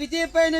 విజయపైన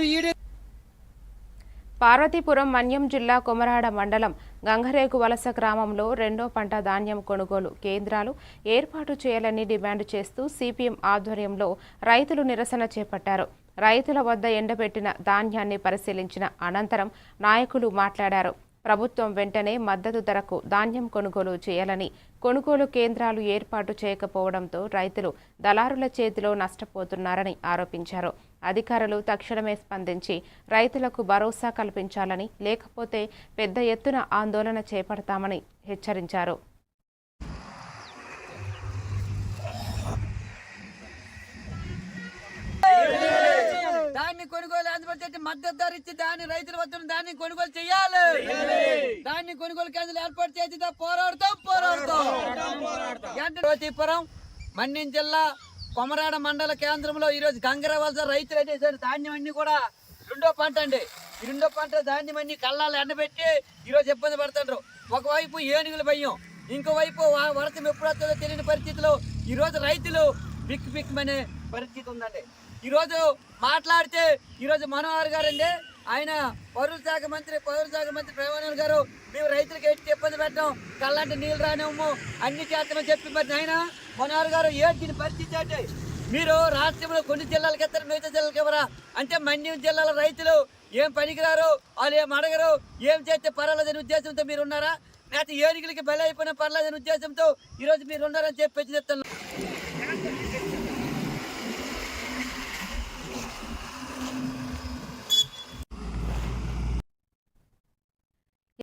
పార్వతీపురం మన్యం జిల్లా కొమరాడ మండలం గంగరేగు వలస గ్రామంలో రెండో పంట ధాన్యం కొనుగోలు కేంద్రాలు ఏర్పాటు చేయాలని డిమాండ్ చేస్తూ సిపిఎం ఆధ్వర్యంలో రైతులు నిరసన చేపట్టారు. రైతుల వద్ద ఎండబెట్టిన ధాన్యాన్ని పరిశీలించిన అనంతరం నాయకులు మాట్లాడారు. ప్రభుత్వం వెంటనే మద్దతు ధరకు ధాన్యం కొనుగోలు చేయాలని, కొనుగోలు కేంద్రాలు ఏర్పాటు చేయకపోవడంతో రైతులు దళారుల చేతిలో నష్టపోతున్నారని ఆరోపించారు. అధికారులు తక్షణమే స్పందించి రైతులకు భరోసా కల్పించాలని, లేకపోతే పెద్ద ఎత్తున ఆందోళన చేపడతామని హెచ్చరించారు. దాన్ని కొనుగోలు అందుబట్టి మద్దతు ధర ఇచ్చి దాన్ని రైతుల వద్ద దాన్ని కొనుగోలు చేయాలి. దాన్ని కొనుగోలు కేంద్రాలు ఏర్పాటు చేసి పోరాడుతాం. పార్వతీపురం మన్యం జిల్లా కొమరాడ మండల కేంద్రంలో ఈరోజు గంగరవలస రైతులు అయితే ధాన్యం అన్ని కూడా రెండో పంట అండి. ఈ రెండో పంట ధాన్యం అన్ని కళ్ళాలు ఎండబెట్టి ఈరోజు ఇబ్బంది పడుతుండ్రు. ఒకవైపు ఏనుగుల భయం, ఇంకోవైపు వర్షం ఎప్పుడు వస్తుందో తెలియని పరిస్థితిలో ఈరోజు రైతులు బిక్కుమనే పరిస్థితి ఉందండి. ఈరోజు మాట్లాడితే ఈరోజు మనోహర్ గారు అండి, ఆయన పౌర శాఖ మంత్రి ప్రేమానంద్ గారు, మేము రైతులకు ఎట్టి ఇబ్బంది పెట్టాం, కళ్ళంటే నీళ్ళు రానివ్వము, అన్ని చేస్తామని చెప్పి మరి ఆయన మనోహర్ గారు దీని పరిస్థితి అంటే మీరు రాష్ట్రంలో కొన్ని జిల్లాలకు ఇస్తారు, మిగతా జిల్లాలకు ఎవరా అంటే మన్యం జిల్లాల రైతులు ఏం పనికిరారు, వాళ్ళు ఏం అడగరు, ఏం చేస్తే పర్వాలేదని ఉద్దేశంతో మీరు ఉన్నారా, లేకపోతే ఏనుగులకి బలి అయిపోయినా పర్లేదని ఉద్దేశంతో ఈరోజు మీరు ఉన్నారని చెప్పి చెప్తాను.